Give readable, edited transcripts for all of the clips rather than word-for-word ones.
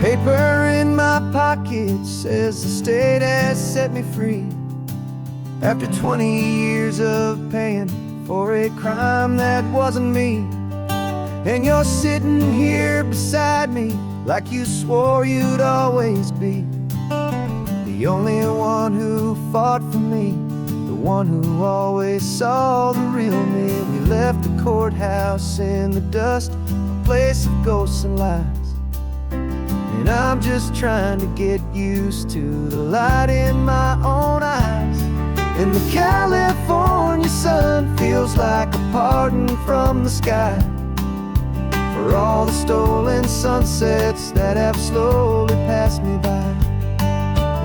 Paper in my pocket says the state has set me free after 20 years of paying for a crime that wasn't me. And you're sitting here beside me like you swore you'd always be the only one who fought for me, the one who always saw the real me. We left the courthouse in the dust, a place of ghosts and lies. And I'm just trying to get used to the light in my own eyes. And the California sun feels like a pardon from the sky for all the stolen sunsets that have slowly passed me by.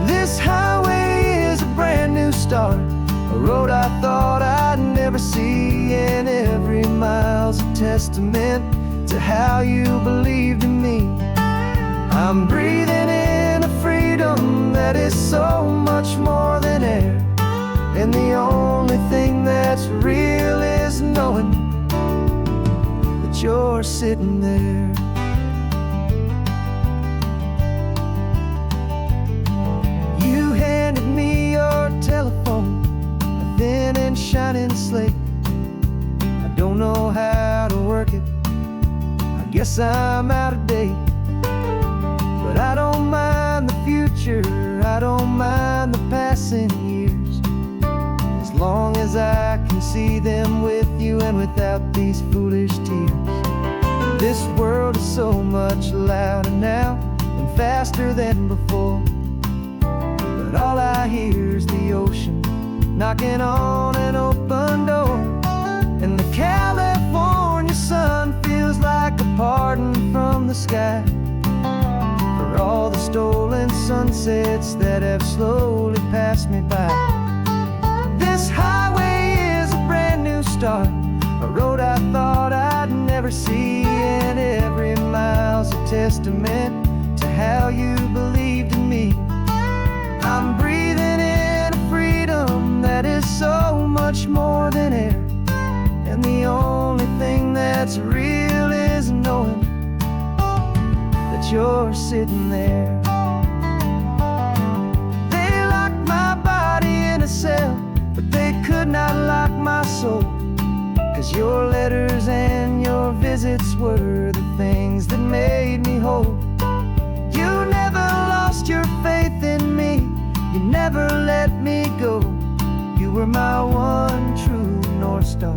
This highway is a brand new start, a road I thought I'd never see, and every mile's a testament to how you believed in me. I'm breathing in a freedom that is so much more than air, and the only thing that's real is knowing that you're sitting there. You handed me your telephone, a thin and shining slate. I don't know how to work it, I guess I'm out of date. But I don't mind the future, I don't mind the passing years, as long as I can see them with you and without these foolish tears. This world is so much louder now and faster than before, but all I hear is the ocean knocking on an open door. And the California sun feels like a pardon from the sky for all the stolen sunsets that have slowly passed me by. This highway is a brand new start, a road I thought I'd never see, and every mile's a testament to how you believed in me. I'm breathing in a freedom that is so much more than air, and the only thing that's real is knowing that you're sitting there. They locked my body in a cell, but they could not lock my soul, 'cause your letters and your visits were the things that made me whole. You never lost your faith in me, you never let me go. You were my one true North Star,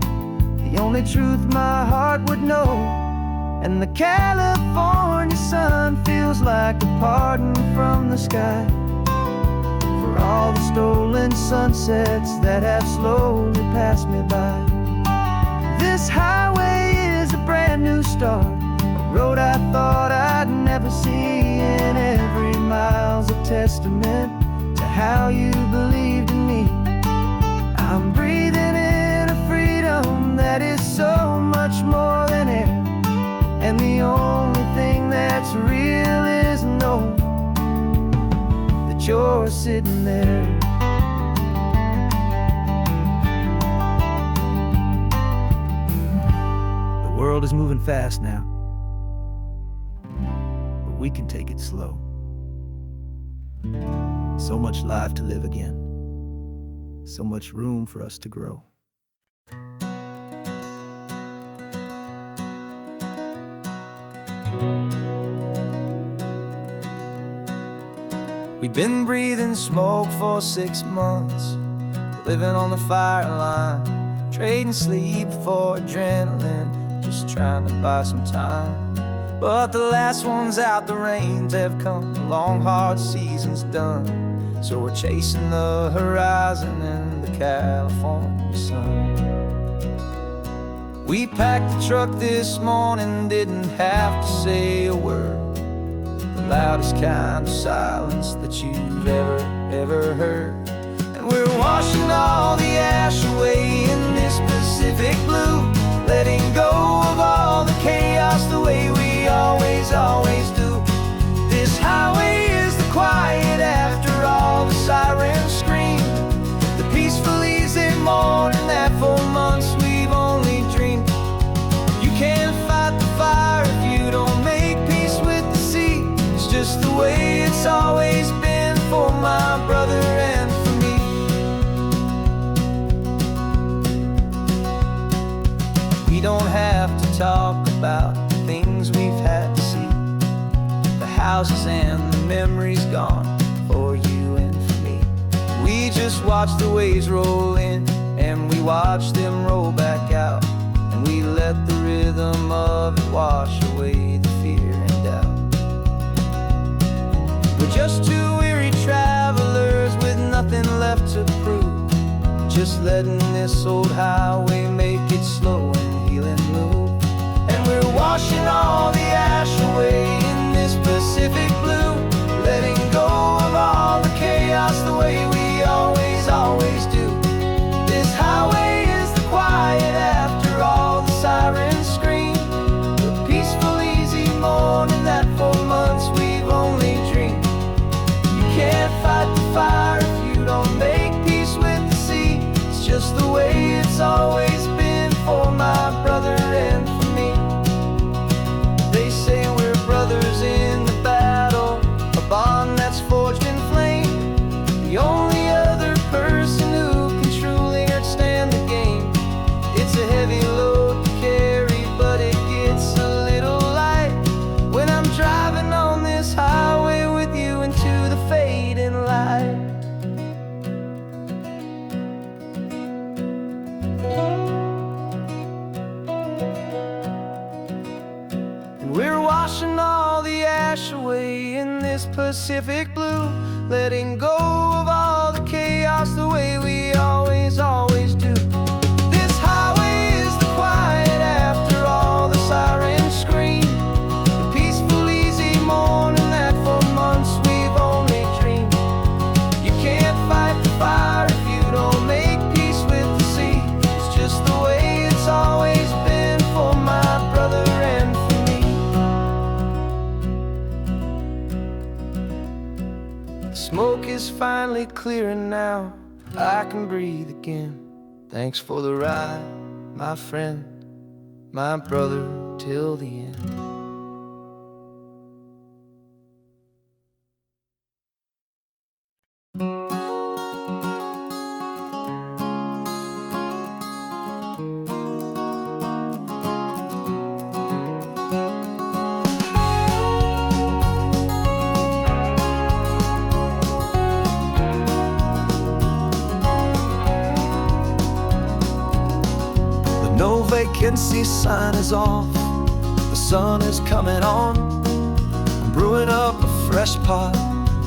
the only truth my heart would know. And the California sun feels like a pardon from the sky for all the stolen sunsets that have slowly passed me by. This highway is a brand new start, a road I thought I'd never see, and every mile's a testament to how you believed in me. I'm breathing in a freedom that is so much more than air, and the only thing that's real is knowing that you're sitting there. The world is moving fast now, but we can take it slow. So much life to live again, so much room for us to grow. We've been breathing smoke for 6 months, living on the fire line, trading sleep for adrenaline, just trying to buy some time. But the last one's out, the rains have come, the long hard season's done, so we're chasing the horizon in the California sun. We packed the truck this morning, didn't have to say a word, the loudest kind of silence that you've ever heard. And we're washing all the ash away in this Pacific blue, letting go of all the chaos the way we always do. This highway is the quiet after all the sirens scream, the peaceful easy morning that for months we've only dreamed. You can't fight the fire if you don't make peace with the sea. It's just houses and the memories gone for you and for me. We just watch the waves roll in, and we watch them roll back out, and we let the rhythm of it wash away the fear and doubt. We're just two weary travelers with nothing left to prove, just letting this old highway make its slow and healing move. And we're washing all the ash away in this Pacific blue, letting go of all the chaos the way we always, always do. This highway is the quiet after all the sirens scream, the peaceful, easy morning that for months we've only dreamed. You can't fight the fire if you don't make peace with the sea. It's just the way it's always been for my brother and for me. They say we're brothers in the battle, a bond that's forged in flame. The only other person who can truly understand the game. It's a heavy load to carry, but it gets a little light when I'm driving on this highway with you into the fading light. And we're washing all the ash away in this Pacific blue, letting go of all the chaos the way we always, always do. This highway is the quiet after all the sirens scream, the peaceful, easy morning that for months we've only dreamed. You can't fight the fire if you don't make peace with the sea. It's just the way it's always been for my brother and for me. The smoke is finally clearing now, I can breathe again. Thanks for the ride, my friend, my brother, till the end. No vacancy sign is off, the sun is coming on. I'm brewing up a fresh pot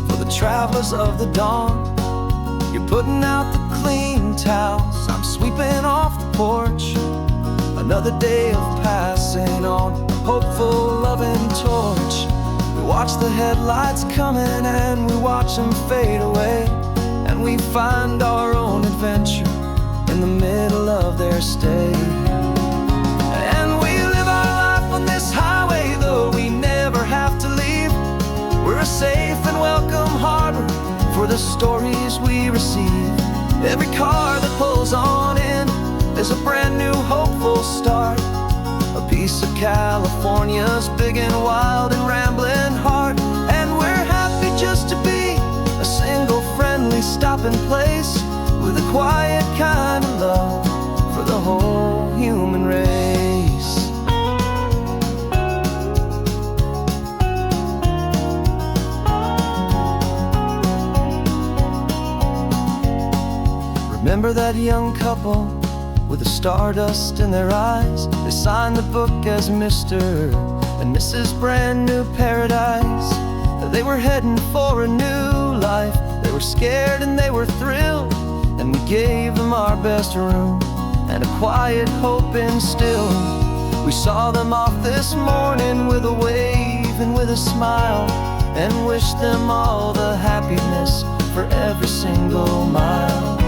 for the travelers of the dawn. You're putting out the clean towels, I'm sweeping off the porch. Another day of passing on, a hopeful, loving torch. We watch the headlights coming and we watch them fade away, and we find our own adventure in the middle of their stay. And we live our life on this highway, though we never have to leave. We're a safe and welcome harbor for the stories we receive. Every car that pulls on in is a brand new hopeful start, a piece of California's big and wild and rambling heart. And we're happy just to be a single friendly stopping place, with a quiet kind of love for the whole human race. Remember that young couple with the stardust in their eyes? They signed the book as Mr. and Mrs. Brand New Paradise. They were heading for a new life. They were scared and they were thrilled, and we gave them our best room and a quiet hope instilled. We saw them off this morning with a wave and with a smile, and wished them all the happiness for every single mile.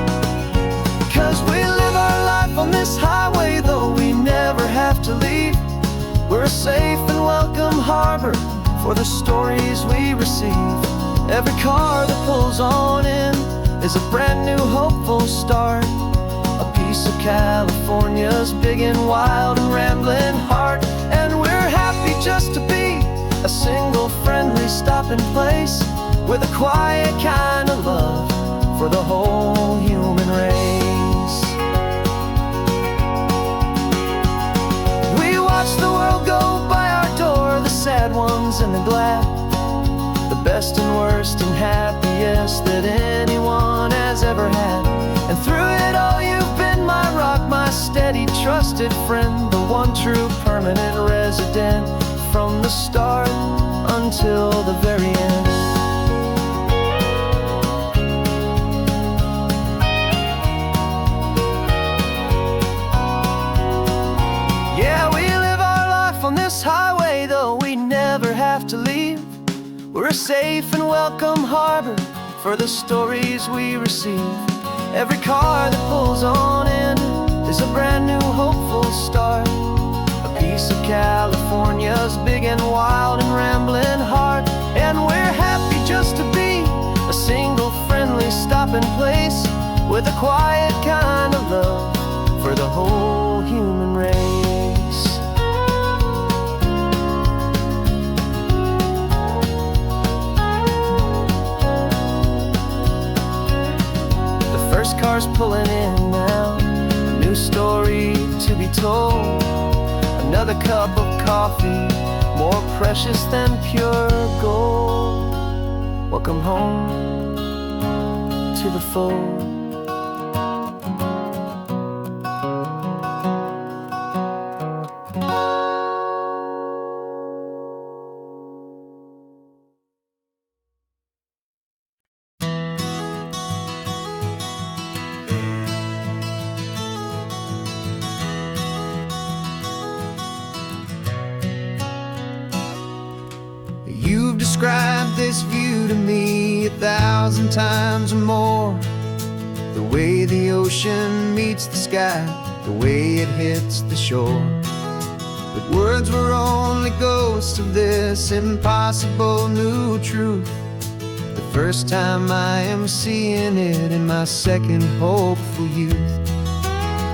'Cause we live our life on this highway, though we never have to leave. We're a safe and welcome harbor for the stories we receive. Every car that pulls on in is a brand new hopeful start, a piece of California's big and wild and rambling heart. And we're happy just to be a single friendly stopping place, with a quiet kind of love for the whole human race. We watch the world go by our door, the sad ones and the glad. best and worst and happiest that anyone has ever had. And through it all you've been my rock, my steady, trusted friend, the one true permanent resident, from the start until the very end. Yeah, we live our life on this highway, though we never have to leave. We're a safe and welcome harbor for the stories we receive. Every car that pulls on in is a brand new hopeful start, a piece of California's big and wild and rambling heart. And we're happy just to be a single friendly stopping place, with a quiet kind of love for the whole human race. First car's pulling in now, a new story to be told. Another cup of coffee, more precious than pure gold. Welcome home to the fold. You've described this view to me 1,000 times or more. The way the ocean meets the sky, the way it hits the shore. But words were only ghosts of this impossible new truth. The first time I am seeing it in my second hopeful youth.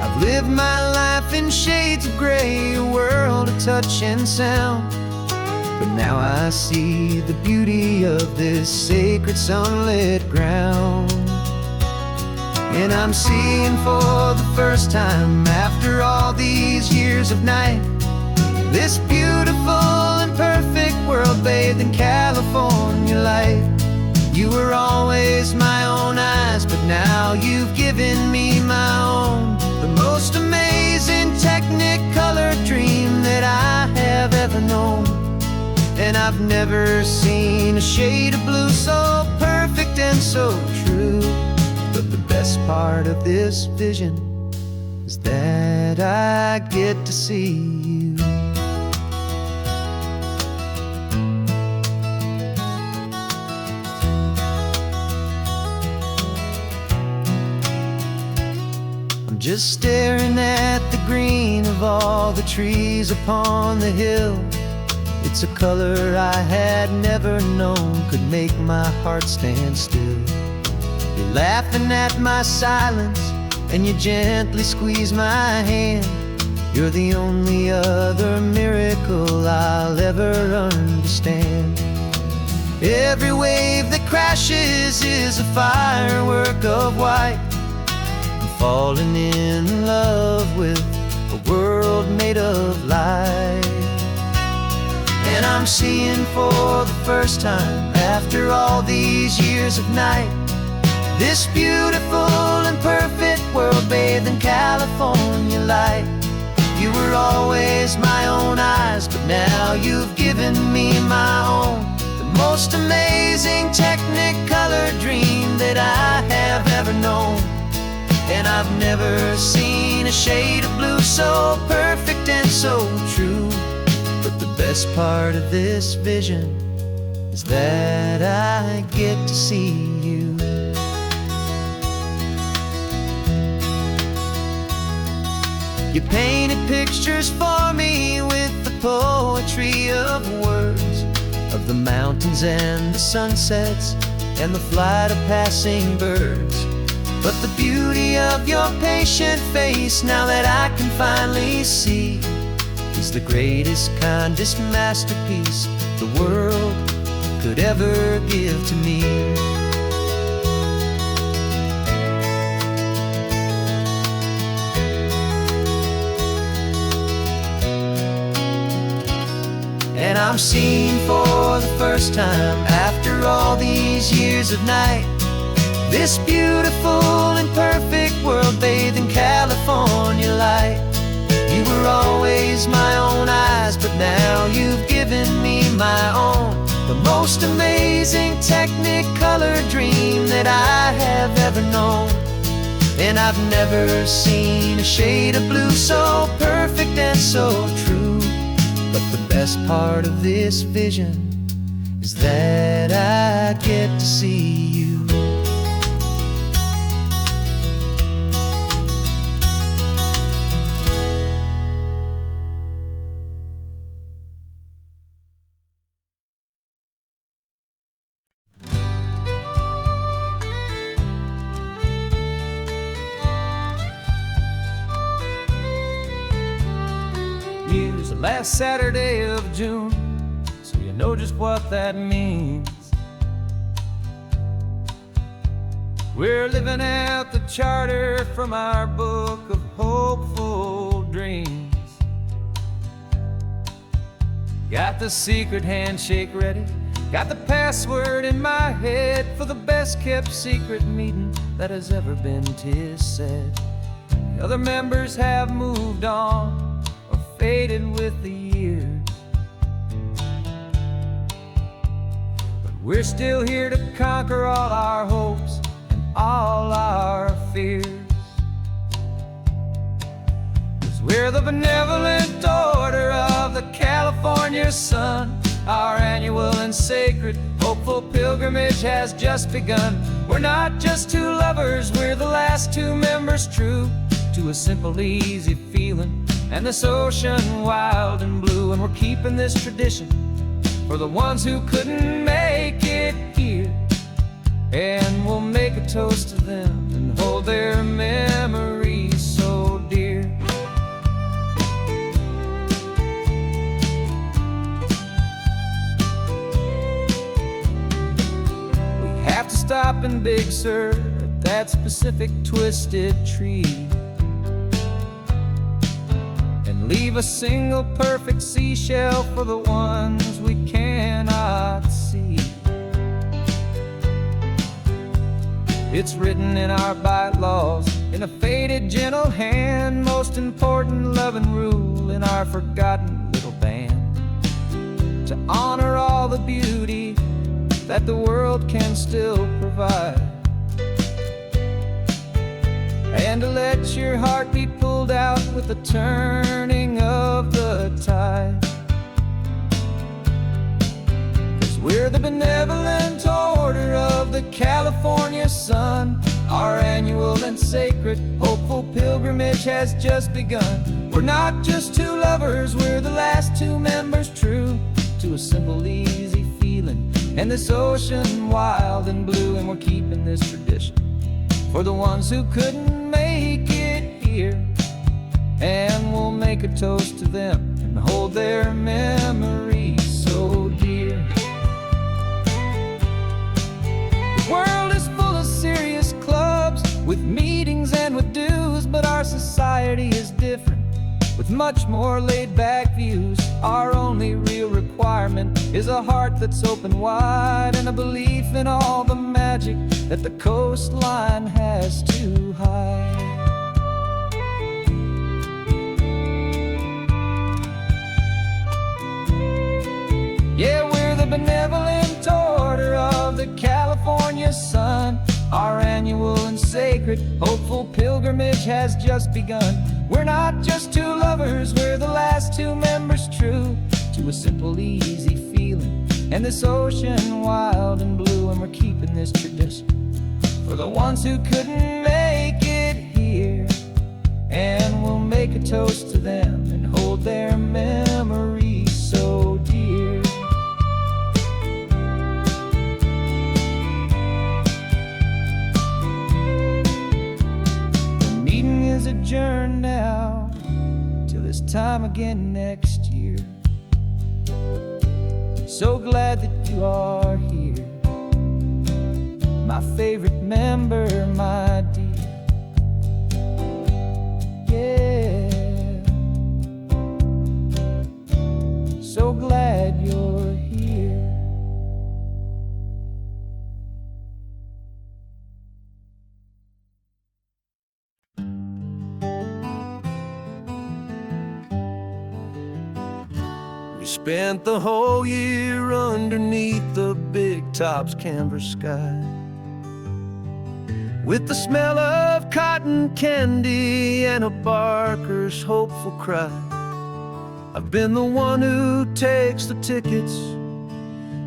I've lived my life in shades of gray, a world of touch and sound. But now I see the beauty of this sacred sunlit ground. And I'm seeing for the first time, after all these years of night, this beautiful and perfect world bathed in California light. You were always my own eyes, but now you've given me my own. The most amazing technicolor dream that I have ever known. And I've never seen a shade of blue so perfect and so true. But the best part of this vision is that I get to see you. I'm just staring at the green of all the trees upon the hill. It's a color I had never known could make my heart stand still. You're laughing at my silence, and you gently squeeze my hand. You're the only other miracle I'll ever understand. Every wave that crashes is a firework of white. I'm falling in love with a world made of light. And I'm seeing for the first time, after all these years of night, this beautiful and perfect world bathed in California light. You were always my own eyes, but now you've given me my own. The most amazing technicolor dream that I have ever known. And I've never seen a shade of blue so perfect and so true. But the best part of this vision is that I get to see you. You painted pictures for me with the poetry of words, of the mountains and the sunsets and the flight of passing birds. But the beauty of your patient face, now that I can finally see, is the greatest, kindest masterpiece the world could ever give to me. And I'm seeing for the first first time after all these years of night. This beautiful and perfect world bathed in California light. You were always my own eyes, but now you've given me my own. The most amazing Technicolor dream that I have ever known. And I've never seen a shade of blue so perfect and so true. But the best part of this vision is that I get to see you. Here's the last Saturday of June, so you know just what that means. We're living out the charter from our book of hopeful dreams. Got the secret handshake ready, got the password in my head for the best kept secret meeting that has ever been, 'tis said. The other members have moved on, faded with the years, but we're still here to conquer all our hopes and all our fears. 'Cause we're the benevolent order of the California sun. Our annual and sacred hopeful pilgrimage has just begun. We're not just two lovers, we're the last two members true to a simple, easy feeling and this ocean wild and blue. And we're keeping this tradition for the ones who couldn't make it here. And we'll make a toast to them and hold their memories so dear. We have to stop in Big Sur at that specific twisted tree, leave a single perfect seashell for the ones we cannot see. It's written in our bylaws, in a faded gentle hand, most important loving rule in our forgotten little band, to honor all the beauty that the world can still provide, and to let your heart be pulled out with the turning of the tide. 'Cause we're the benevolent order of the California sun. Our annual and sacred hopeful pilgrimage has just begun. We're not just two lovers, we're the last two members true to a simple, easy feeling and this ocean wild and blue. And we're keeping this tradition for the ones who couldn't make it here, and we'll make a toast to them and hold their memories so dear. The world is full of serious clubs with meetings and with dues, but our society is different with much more laid-back views. Our only real requirement is a heart that's open wide and a belief in all the magic that the coastline has to hide. Yeah, we're the benevolent order of the California sun. Our annual and sacred hopeful pilgrimage has just begun. We're not just two lovers, we're the last two members true to a simple, easy feeling and this ocean wild and blue. And we're keeping this tradition for the ones who couldn't make it here, and we'll make a toast to them and hold their memories so dear. The meeting is adjourned now till this time again next year. So glad that you are here, my favorite member, my dear. Yeah, so glad you're here. spent the whole year underneath the big top's canvas sky, with the smell of cotton candy and a barker's hopeful cry. I've been the one who takes the tickets,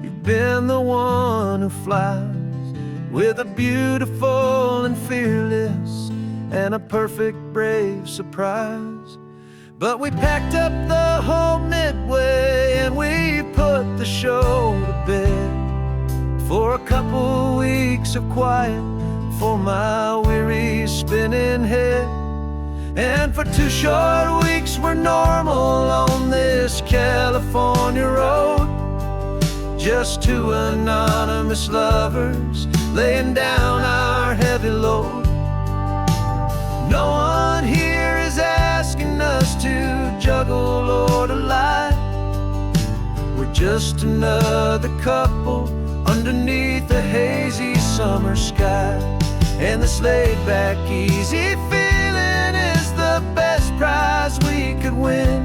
you've been the one who flies, with a beautiful and fearless and a perfect brave surprise. But we packed up the whole Midway and we put the show to bed, for a couple weeks of quiet for my weary spinning head. And for 2 short weeks we're normal on this California road, just 2 anonymous lovers laying down our heavy load. No one here is asking us to juggle or to lie. We're just another couple underneath a hazy summer sky. And this laid-back, easy feeling is the best prize we could win,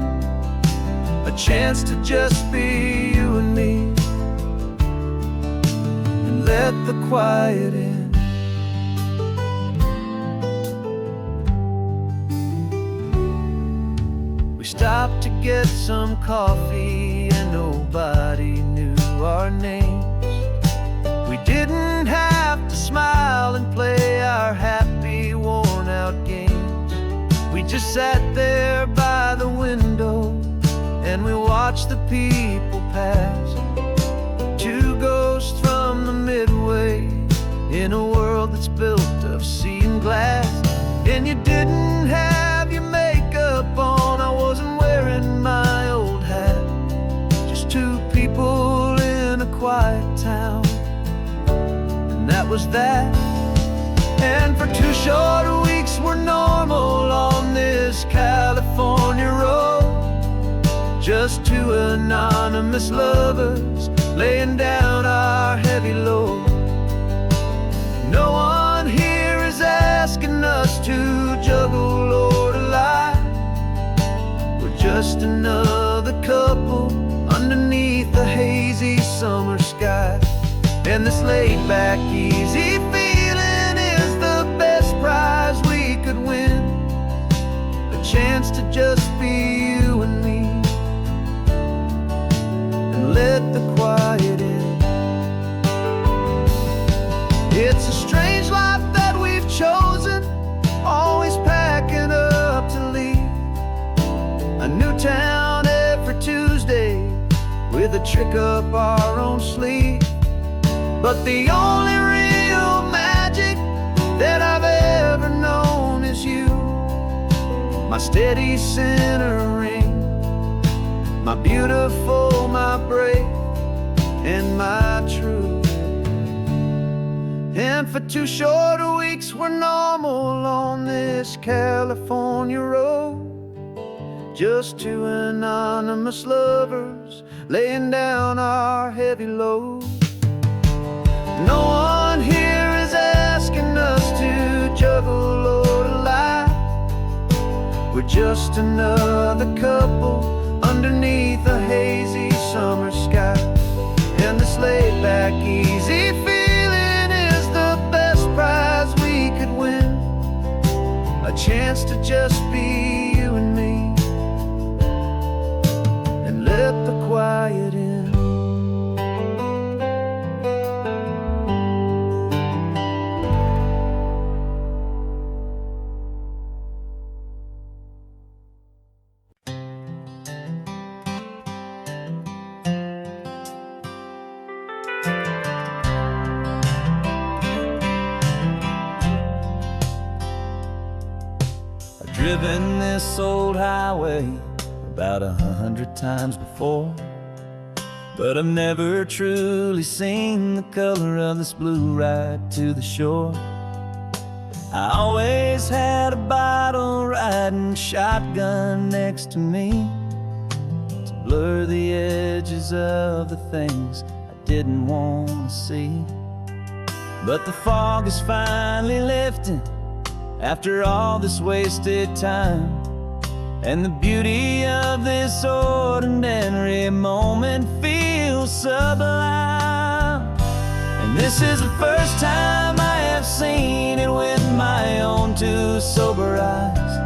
a chance to just be you and me, and let the quiet in. We stopped to get some coffee and nobody knew our names. We didn't have to smile and play our happy, worn-out games. We just sat there by the window and we watched the people pass, 2 ghosts from the Midway in a world that's built of sea and glass. And you didn't have your makeup on, I wasn't wearing my old hat, just 2 people in a quiet town, and that was that. And for 2 short weeks we're normal on this California road, just 2 anonymous lovers laying down our heavy load. No one here is asking us to juggle or to lie. We're just another couple underneath the hazy summer sky. And this laid-back, easy feeling is the best prize we could win, a chance to just be you and me, and let the quiet in. It's a strange life that we've chosen, always packing up to leave a new town every Tuesday with a trick up our own sleeve. But the only real magic that I've ever known is you, my steady centering, my beautiful, my brave, and my true. And for 2 short weeks we're normal on this California road, just 2 anonymous lovers laying down our heavy load. No one here is asking us to juggle or to lie. We're just another couple underneath a hazy summer sky. And this laid-back, easy feeling is the best prize we could win, a chance to just be you and me, and let the quiet in. Driven this old highway about 100 times before, but I've never truly seen the color of this blue right to the shore. I always had a bottle riding shotgun next to me to blur the edges of the things I didn't want to see. But the fog is finally lifting after all this wasted time, and the beauty of this ordinary moment feels sublime. And this is the first time I have seen it with my own two sober eyes.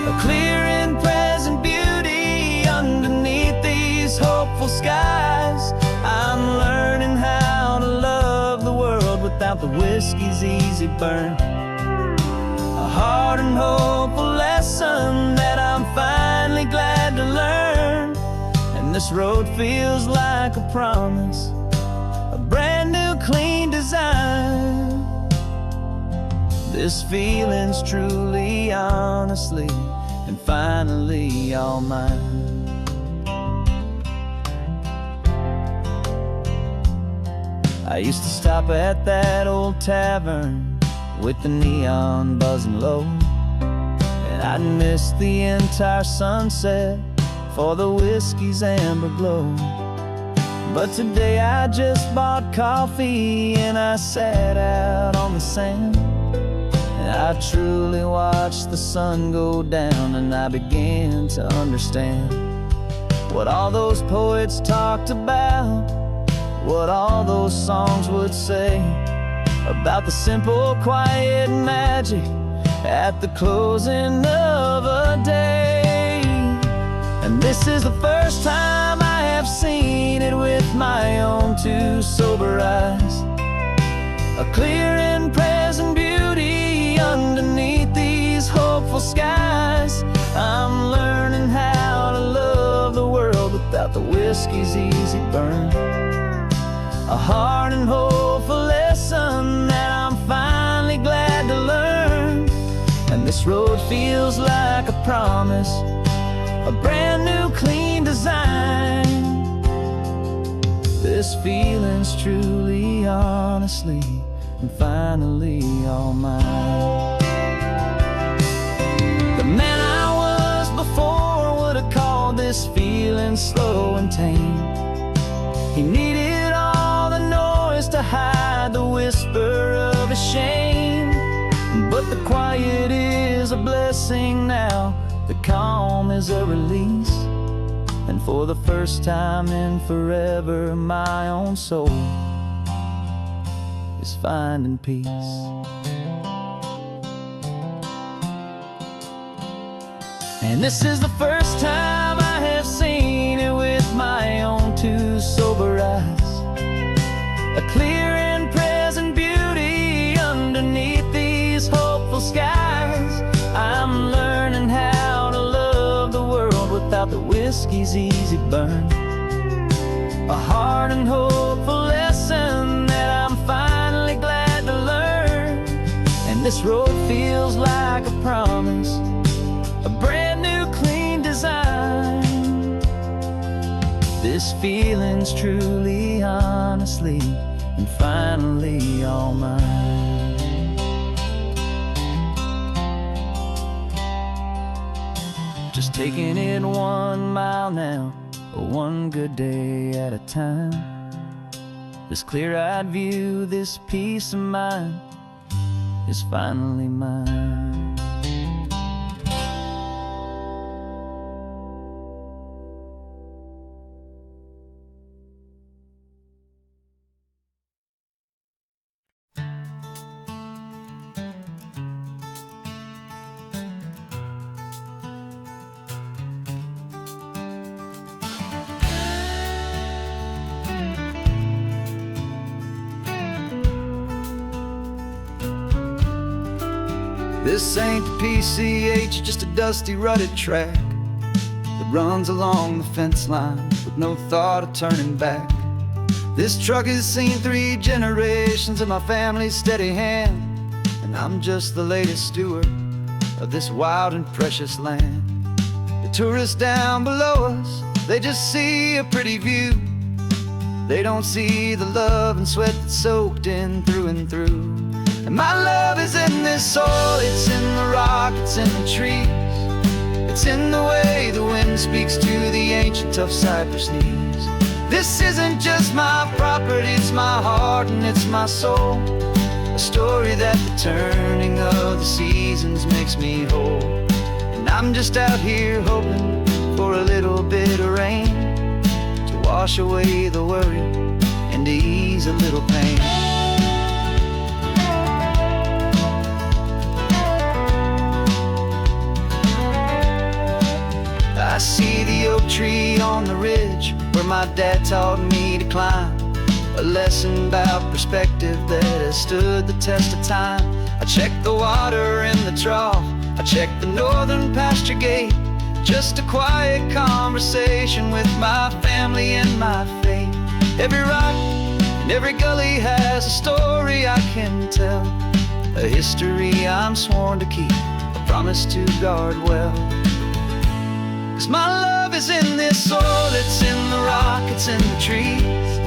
A clear and present beauty underneath these hopeful skies. I'm learning how to love the world without the whiskey's easy burn. A hard and hopeful lesson that I'm finally glad to learn. And this road feels like a promise, a brand new clean design. This feeling's truly, honestly, and finally all mine. I used to stop at that old tavern with the neon buzzing low, and I'd miss the entire sunset for the whiskey's amber glow. But today I just bought coffee and I sat out on the sand, and I truly watched the sun go down, and I began to understand what all those poets talked about, what all those songs would say about the simple, quiet magic at the closing of a day. And this is the first time I have seen it with my own two sober eyes. A clear and present beauty underneath these hopeful skies. I'm learning how to love the world without the whiskey's easy burn. A hard and hopeful lesson that I'm finally glad to learn. And this road feels like a promise, a brand new clean design. This feeling's truly, honestly, and finally all mine. The man I was before would have called this feeling slow and tame. He needed all the noise to hide the whisper of his shame. But the quiet is a blessing now, the calm is a release. And for the first time in forever, my own soul is finding peace. And this is the first time I have seen it with my own two sober eyes. A clear and present beauty underneath these hopeful skies. I'm learning how to love the world without the whiskey's easy burn. A hard and hopeful lesson that I'm finally glad to learn. And this road feels like a promise, a brand new clean design. This feeling's truly, honestly, and finally all mine. Just taking it 1 mile now, one good day at a time. This clear-eyed view, this peace of mind is finally mine. This ain't the PCH, just a dusty, rutted track that runs along the fence line with no thought of turning back. This truck has seen 3 generations of my family's steady hand, and I'm just the latest steward of this wild and precious land. The tourists down below us, they just see a pretty view. They don't see the love and sweat that's soaked in through and through. And my love is in this soil, it's in the rock, it's in the trees. It's in the way the wind speaks to the ancient tough cypress knees. This isn't just my property, it's my heart and it's my soul. A story that the turning of the seasons makes me whole. And I'm just out here hoping for a little bit of rain to wash away the worry and to ease a little pain. I see the oak tree on the ridge where my dad taught me to climb, a lesson about perspective that has stood the test of time. I check the water in the trough, I check the northern pasture gate, just a quiet conversation with my family and my faith. Every rock and every gully has a story I can tell, a history I'm sworn to keep, a promise to guard well. 'Cause my love is in this soil, it's in the rock, it's in the trees,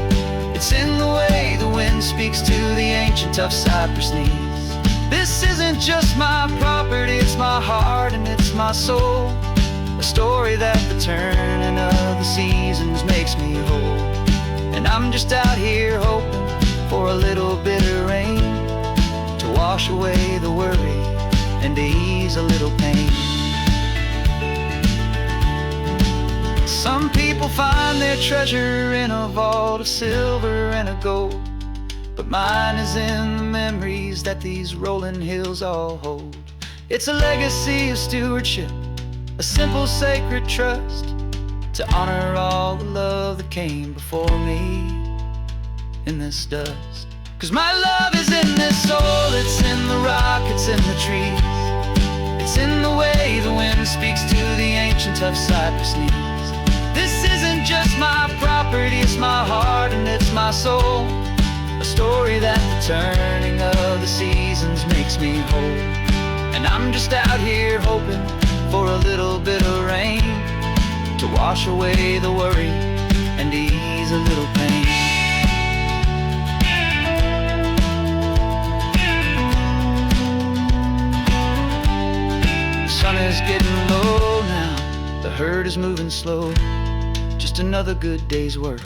it's in the way the wind speaks to the ancient tough cypress knees. This isn't just my property, it's my heart and it's my soul, a story that the turning of the seasons makes me whole. And I'm just out here hoping for a little bit of rain to wash away the worry and to ease a little pain. Some people find their treasure in a vault of silver and a gold, but mine is in the memories that these rolling hills all hold. It's a legacy of stewardship, a simple sacred trust, to honor all the love that came before me in this dust. 'Cause my love is in this soul, it's in the rock, it's in the trees, it's in the way the wind speaks to the ancient tough cypress knees. This isn't just my property, it's my heart and it's my soul, a story that the turning of the seasons makes me whole. And I'm just out here hoping for a little bit of rain to wash away the worry and ease a little pain. The sun is getting low now, the herd is moving slow, just another good day's work,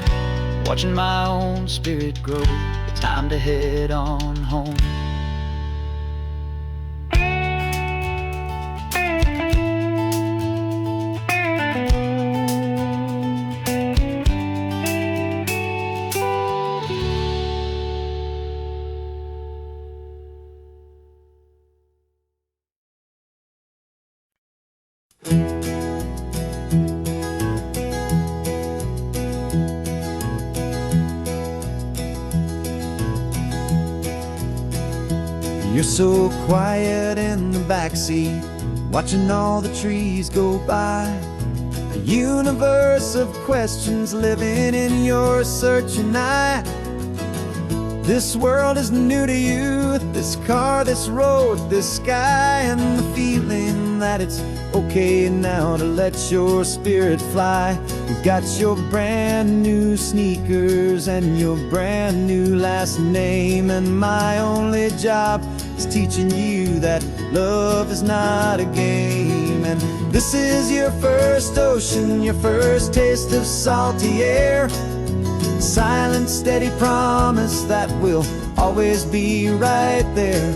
watching my own spirit grow. It's time to head on home. You're so quiet in the backseat, watching all the trees go by, a universe of questions living in your searching eye. This world is new to you, this car, this road, this sky, and the feeling that it's okay now to let your spirit fly. You've got your brand new sneakers and your brand new last name, and my only job is teaching you that love is not a game. And this is your first ocean, your first taste of salty air, silent, steady promise that we'll always be right there.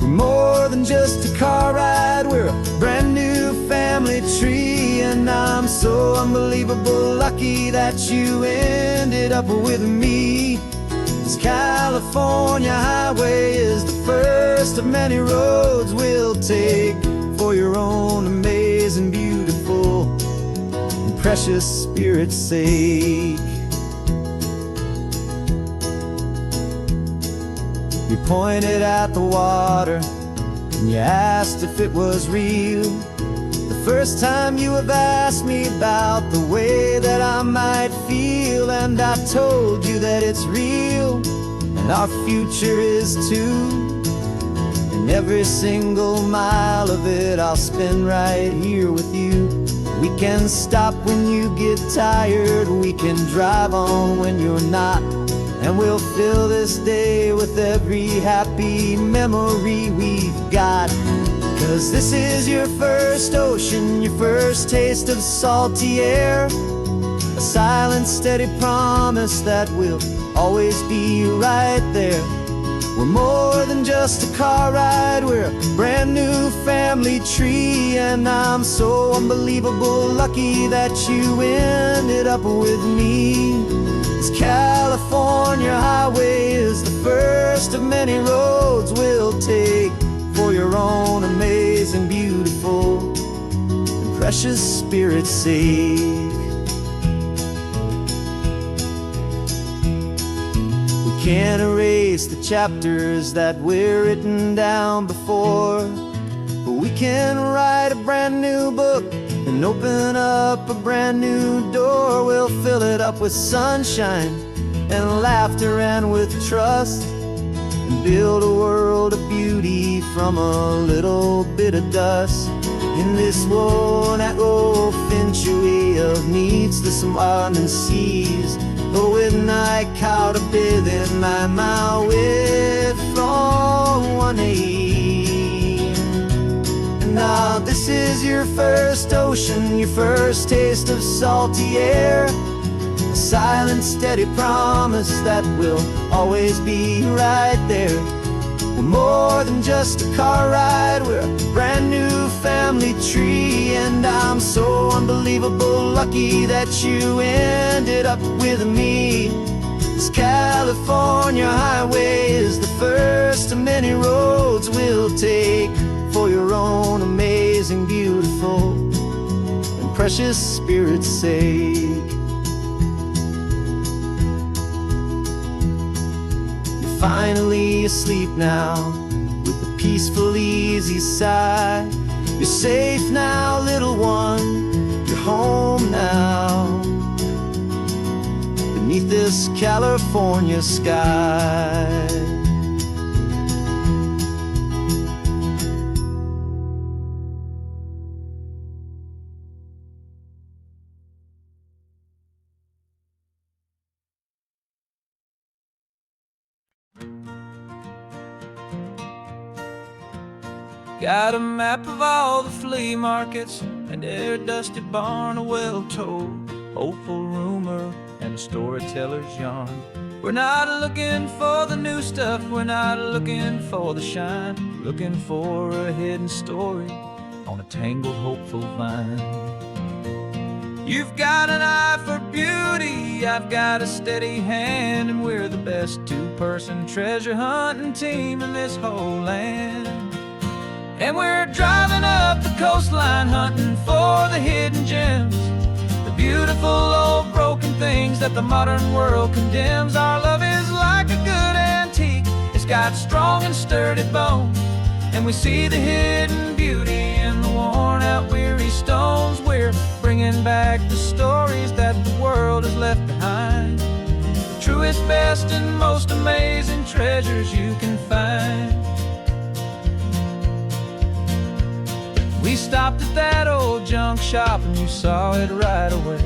We're more than just a car ride, we're a brand new family tree, and I'm so unbelievable lucky that you ended up with me. This California highway is the first of many roads we'll take for your own amazing, beautiful, and precious spirit's sake. You pointed at the water and you asked if it was real. The first time you have asked me about the way that I might feel, and I told you that it's real and our future is too. And every single mile of it I'll spend right here with you. We can stop when you get tired, we can drive on when you're not, and we'll fill this day with every happy memory we've got. 'Cause this is your first ocean, your first taste of salty air, a silent, steady promise that we'll always be right there. We're more than just a car ride, we're a brand new family tree. And I'm so unbelievable lucky that you ended up with me. This California highway is the first of many roads we'll take for your own amazing, beautiful, and precious spirit's sake. We can't erase the chapters that were written down before, but we can write a brand new book and open up a brand new door. We'll fill it up with sunshine and laughter and with trust, and build a world of beauty from a little bit of dust. In this worn-out old century of needs to some island seas, but with night caught a bit in my way from 180. And now this is your first ocean, your first taste of salty air, a silent, steady promise that we'll always be right there. We're more than just a car ride, we're a brand new family tree. And I'm so unbelievable lucky that you ended up with me. This California highway is the first of many roads we'll take for your own amazing, beautiful, and precious spirit's sake. Finally asleep now with a peaceful, easy sigh. You're safe now, little one, you're home now, beneath this California sky. Got a map of all the flea markets and every dusty barn, a well-told hopeful rumor and a storyteller's yarn. We're not looking for the new stuff, we're not looking for the shine, looking for a hidden story on a tangled hopeful vine. You've got an eye for beauty, I've got a steady hand, and we're the best two-person treasure hunting team in this whole land. And we're driving up the coastline hunting for the hidden gems, the beautiful old broken things that the modern world condemns. Our love is like a good antique, it's got strong and sturdy bones, and we see the hidden beauty in the worn out weary stones. We're bringing back the stories that the world has left behind, the truest, best, and most amazing treasures you can find. We stopped at that old junk shop and you saw it right away,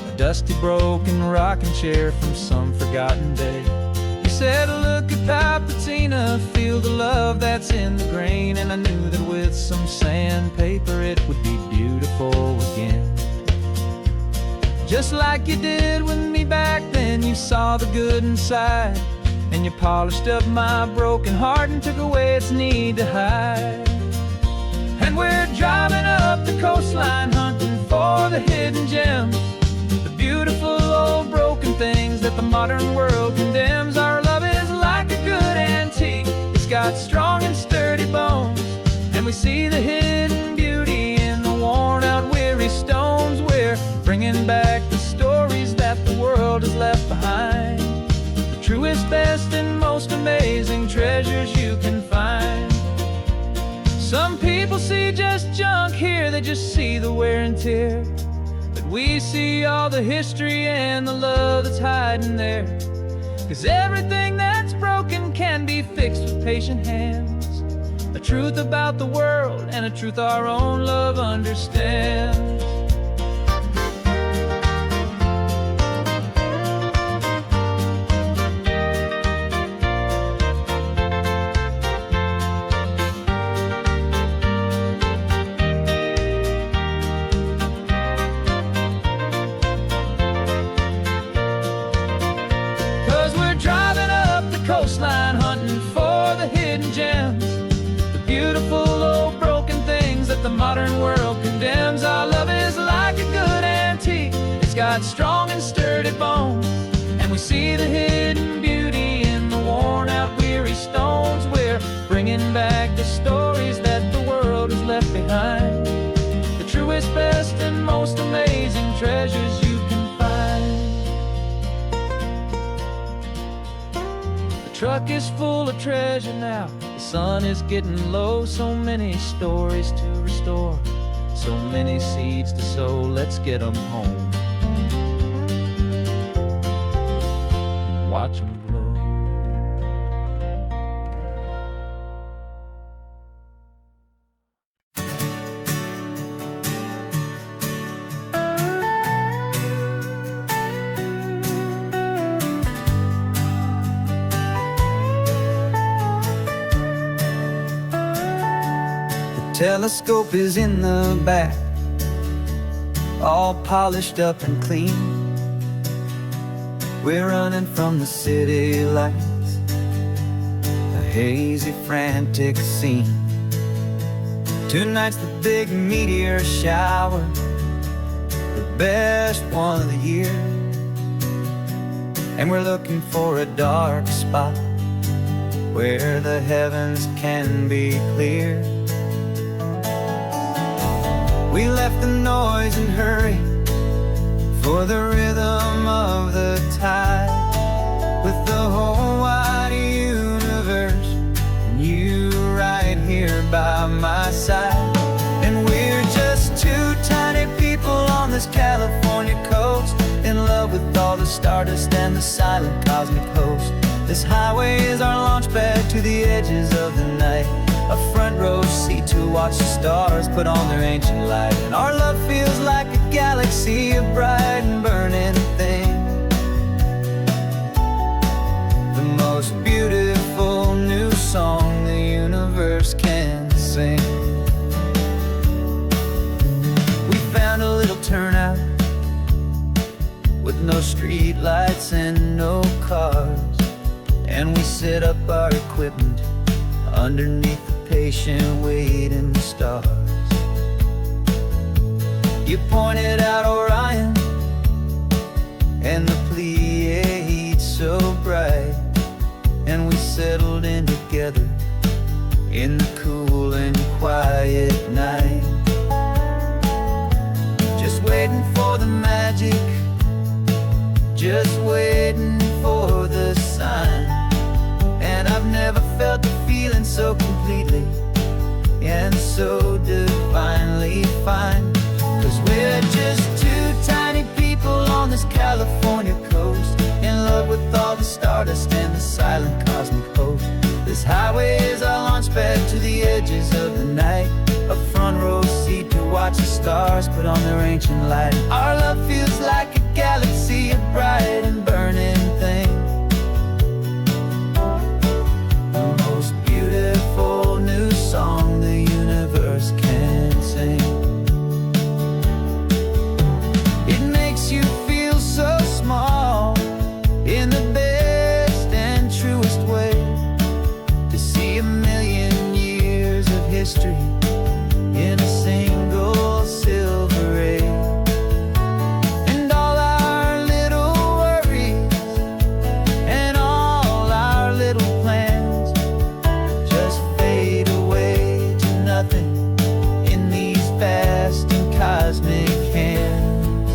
a dusty, broken rocking chair from some forgotten day. You said, look at Papatina, feel the love that's in the grain, and I knew that with some sandpaper it would be beautiful again. Just like you did with me back then, you saw the good inside, and you polished up my broken heart and took away its need to hide. And we're driving up the coastline hunting for the hidden gems, the beautiful old broken things that the modern world condemns. Our love is like a good antique, it's got strong and sturdy bones, and we see the hidden beauty in the worn out weary stones. We're bringing back the stories that the world has left behind, the truest, best, and most amazing treasures you can find. Some people see just junk here, they just see the wear and tear, but we see all the history and the love that's hiding there. 'Cause everything that's broken can be fixed with patient hands, a truth about the world and a truth our own love understands. Coastline hunting modern world condemns. Our love is like a good antique. It's got strong and sturdy bones, and we see the hidden beauty in the worn out weary stones. We're bringing back the stories that the world has left behind, the truest, best, and most amazing treasures you can find. The truck is full of treasure now, the sun is getting low. So many stories to restore, so many seeds to sow. Let's get them home, watch them blow. Telescope is in the back, all polished up and clean. We're running from the city lights, a hazy, frantic scene. Tonight's the big meteor shower, the best one of the year. And we're looking for a dark spot where the heavens can be clear. We left the noise and hurry for the rhythm of the tide, with the whole wide universe and you right here by my side. And we're just two tiny people on this California coast, in love with all the stardust and the silent cosmic host. This highway is our launch pad to the edges of the night, a front row seat to watch the stars put on their ancient light. And our love feels like a galaxy, a bright and burning thing, the most beautiful new song the universe can sing. We found a little turnout with no street lights and no cars, and we set up our equipment underneath the patient waiting stars. You pointed out Orion and the Pleiades so bright, and we settled in together in the cool and quiet night, just waiting for the magic, just waiting for the sign. And I've never felt the feeling so completely and so divinely fine, 'cause we're just two tiny people on this California coast, in love with all the stardust and the silent cosmic host. This highway is our launch pad to the edges of the night, a front row seat to watch the stars put on their ancient light. Our love feels like a galaxy, a bright and burning thing, the most beautiful new song the universe can sing. It makes you feel so small in the best and truest way, to see a million years of history in a single silver ray. And all our little worries and all our little plans just fade away to nothing in these vast and cosmic hands.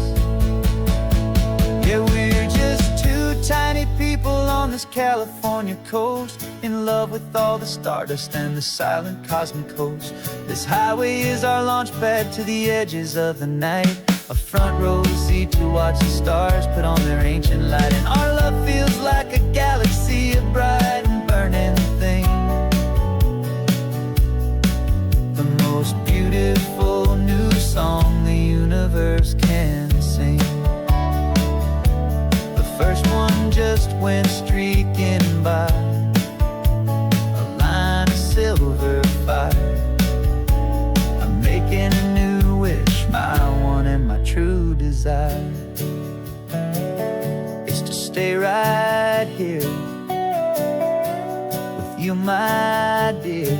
Yeah, we're just two tiny people on this California coast, in love with all the stardust and the silent cosmic host. This highway is our launch pad to the edges of the night, a front row seat to watch the stars put on their ancient light. And our love feels like a galaxy, a bright and burning thing, the most beautiful new song the universe can sing. The first one just went streaking by, a line of silver fire. I'm making a new wish, my one and my true desire is to stay right here with you, my dear.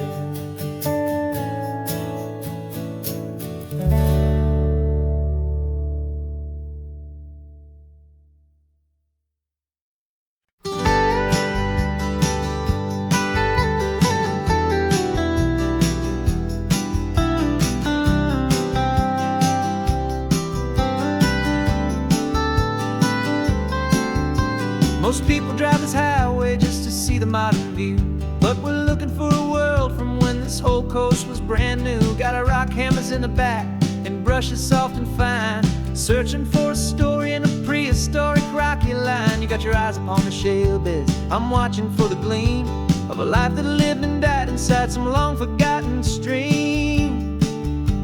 whole coast was brand new. Got our rock hammers in the back and brushes soft and fine, searching for a story in a prehistoric rocky line. You got your eyes upon the shale beds, I'm watching for the gleam of a life that lived and died inside some long forgotten stream.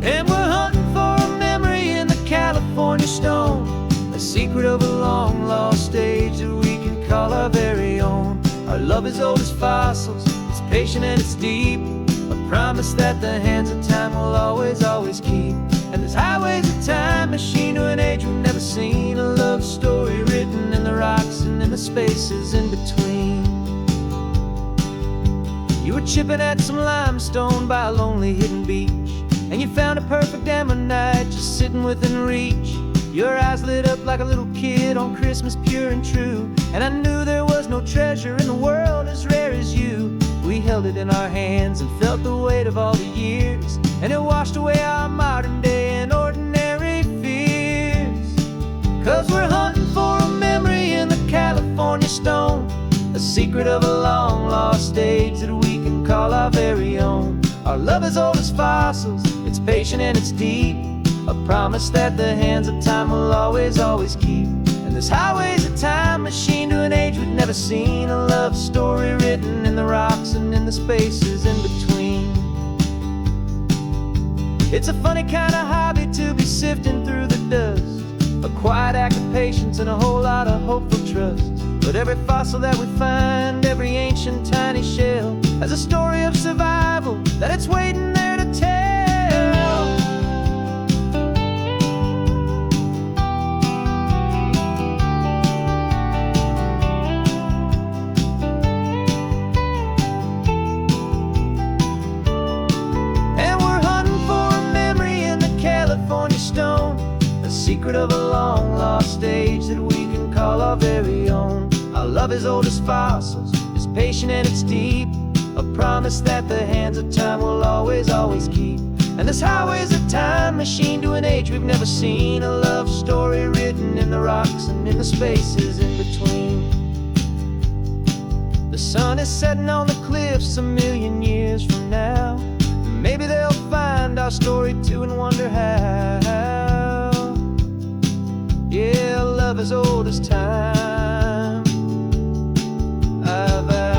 And we're hunting for a memory in the California stone, a secret of a long lost age that we can call our very own. Our love is old as fossils, it's patient and it's deep, a promise that the hands of time will always, always keep. And this highway's a time machine to an age we've never seen, a love story written in the rocks and in the spaces in between. You were chipping at some limestone by a lonely hidden beach, and you found a perfect ammonite just sitting within reach. Your eyes lit up like a little kid on Christmas, pure and true, and I knew there was no treasure in the world as rare as you. We held it in our hands and felt the weight of all the years, and it washed away our modern day and ordinary fears. 'Cause we're hunting for a memory in the California stone, a secret of a long lost age that we can call our very own. Our love is old as fossils, it's patient and it's deep, a promise that the hands of time will always, always keep. And this highway's a time machine to an age we've never seen, a love story written in the rocks and in the spaces in between. It's a funny kind of hobby to be sifting through the dust, a quiet act of patience and a whole lot of hopeful trust. But every fossil that we find, every ancient tiny shell, has a story of survival that it's waiting there to tell. And we're hunting for a memory in the California stone, a secret of a long lost age that we can call our very own. Our love is old as fossils, it's patient and it's deep, a promise that the hands of time will always, always keep. And this highway's a time machine to an age we've never seen, a love story written in the rocks and in the spaces in between. The sun is setting on the cliffs a million years from now, maybe they'll find our story too and wonder how. Yeah, love is old as time, I vow.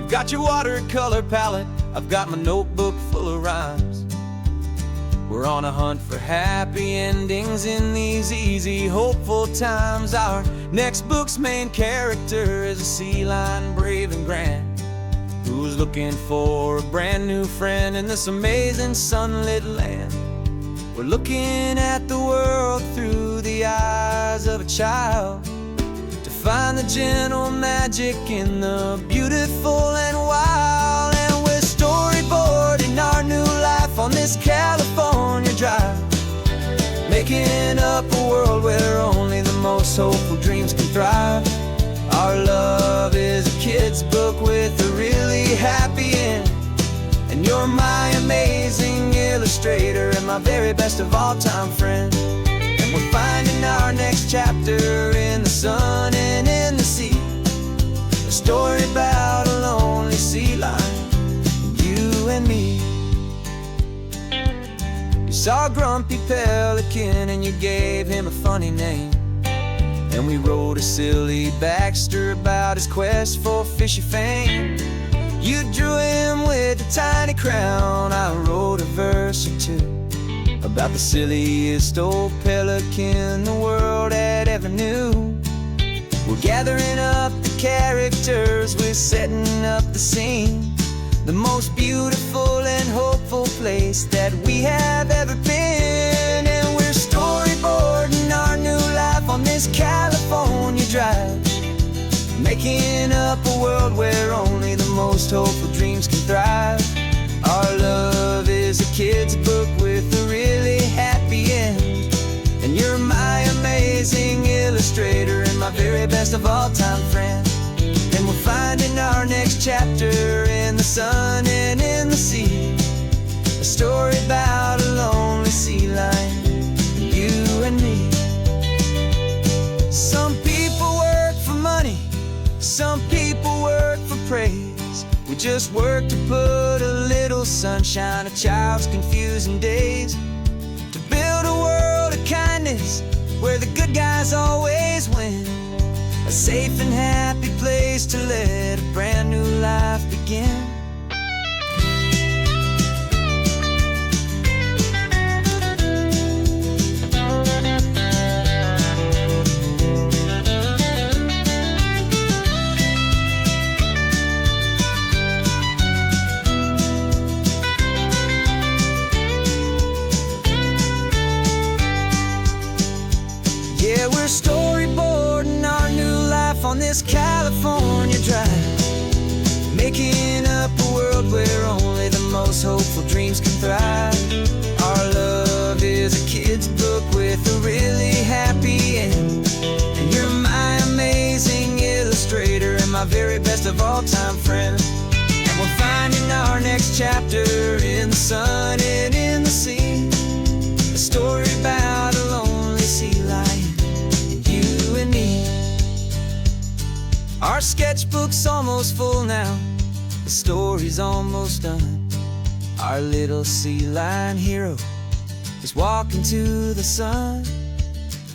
Got your watercolor palette, I've got my notebook full of rhymes. We're on a hunt for happy endings in these easy, hopeful times. Our next book's main character is a sea lion, brave and grand, who's looking for a brand new friend in this amazing sunlit land. We're looking at the world through the eyes of a child, find the gentle magic in the beautiful and wild. And we're storyboarding our new life on this California drive, making up a world where only the most hopeful dreams can thrive. Our love is a kid's book with a really happy end, and you're my amazing illustrator and my very best of all time friend. We're finding our next chapter in the sun and in the sea, a story about a lonely sea lion, you and me. You saw a grumpy pelican and you gave him a funny name, and we wrote a silly Baxter about his quest for fishy fame. You drew him with a tiny crown, I wrote a verse or two about the silliest old pelican the world had ever knew. We're gathering up the characters, we're setting up the scene, the most beautiful and hopeful place that we have ever been. And we're storyboarding our new life on this California drive, making up a world where only the most hopeful dreams can thrive. Our love is a kid's book with a really happy end, and you're my amazing illustrator and my very best of all-time friend. And we're finding our next chapter in the sun and in the sea, a story about a lonely sea lion, you and me. Some people work for money, some people work for praise. We just work to put a little sunshine, a child's confusing days, to build a world of kindness where the good guys always win, a safe and happy place to let a brand new life begin. Yeah, we're storyboarding our new life on this California drive, making up a world where only the most hopeful dreams can thrive. Our love is a kid's book with a really happy end, and you're my amazing illustrator and my very best of all-time friend. And we're finding our next chapter in the sun and in the sea, a story about a lonely sea lion, you and me. Our sketchbook's almost full now, the story's almost done. Our little sea lion hero is walking to the sun.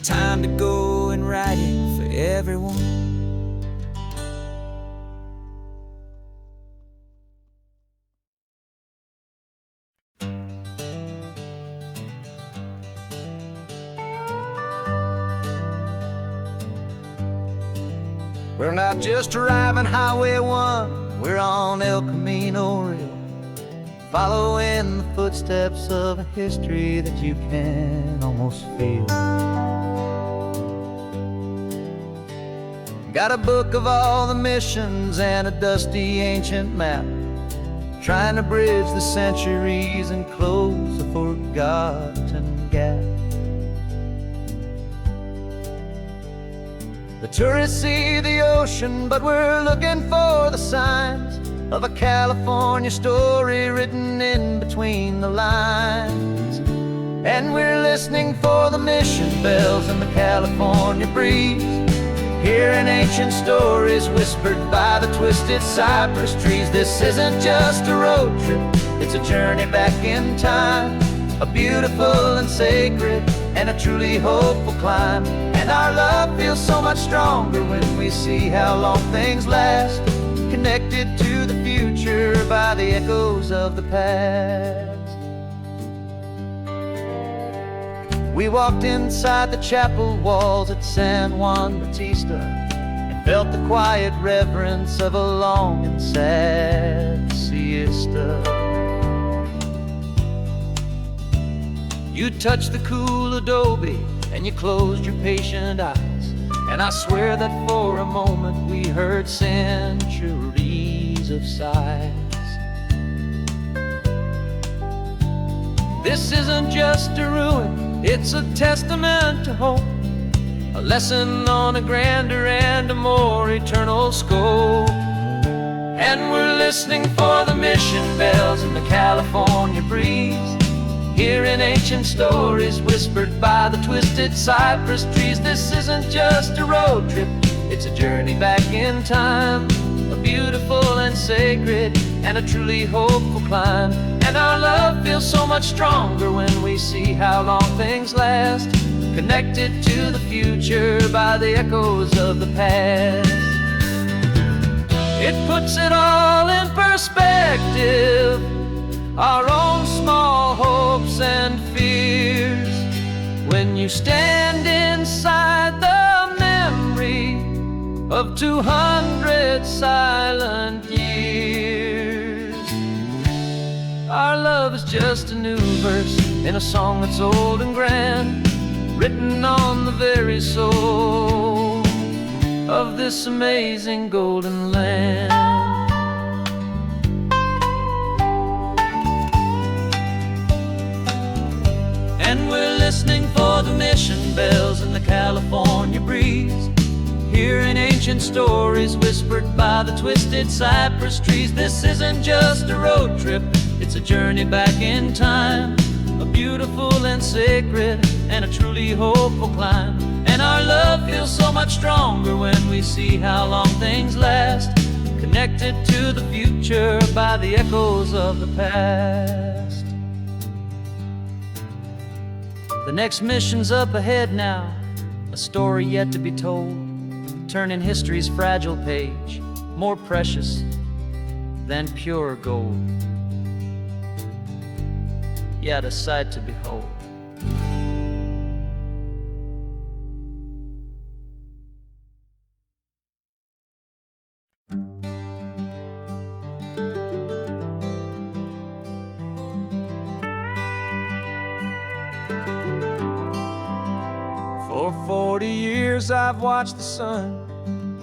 Time to go and write it for everyone. We're not just driving Highway 1, we're on El Camino Real, following the footsteps of a history that you can almost feel. Got a book of all the missions and a dusty ancient map, trying to bridge the centuries and close a forgotten gap. The tourists see the ocean, but we're looking for the signs of a California story written in between the lines. And we're listening for the mission bells in the California breeze, hearing ancient stories whispered by the twisted cypress trees. This isn't just a road trip, it's a journey back in time, a beautiful and sacred and a truly hopeful climb. And our love feels so much stronger when we see how long things last, connected to the future by the echoes of the past. We walked inside the chapel walls at San Juan Bautista and felt the quiet reverence of a long and sad siesta. You touched the cool adobe and you closed your patient eyes, and I swear that for a moment we heard centuries of sighs. This isn't just a ruin, it's a testament to hope, a lesson on a grander and a more eternal scope. And we're listening for the mission bells in the California breeze, hearing ancient stories whispered by the twisted cypress trees. This isn't just a road trip, it's a journey back in time, a beautiful and sacred and a truly hopeful climb. And our love feels so much stronger when we see how long things last, connected to the future by the echoes of the past. It puts it all in perspective, our own small hopes and fears, when you stand inside the memory of 200 silent years. Our love is just a new verse in a song that's old and grand, written on the very soul. of this amazing golden land. And we're listening for the mission bells in the California breeze, hearing ancient stories whispered by the twisted cypress trees. This isn't just a road trip, it's a journey back in time, a beautiful and sacred and a truly hopeful climb. And our love feels so much stronger when we see how long things last, connected to the future by the echoes of the past. The next mission's up ahead now, a story yet to be told, turning history's fragile page more precious than pure gold. Yet a sight to behold. For 40 years I've watched the sun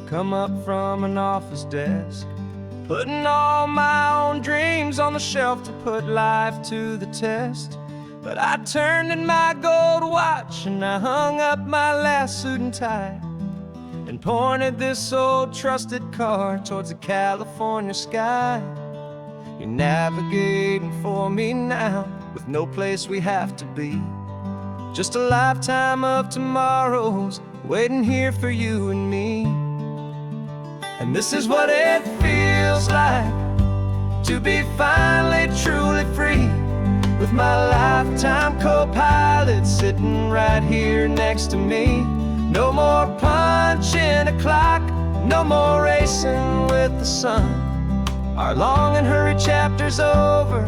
come up from an office desk, putting all my own dreams on the shelf to put life to the test. But I turned in my gold watch and I hung up my last suit and tie, and pointed this old trusted car towards the California sky. You're navigating for me now, with no place we have to be, just a lifetime of tomorrows waiting here for you and me. And this is what it feels like to be finally truly free, with my lifetime co-pilot sitting right here next to me. No more punching a clock, no more racing with the sun. Our long and hurried chapter's over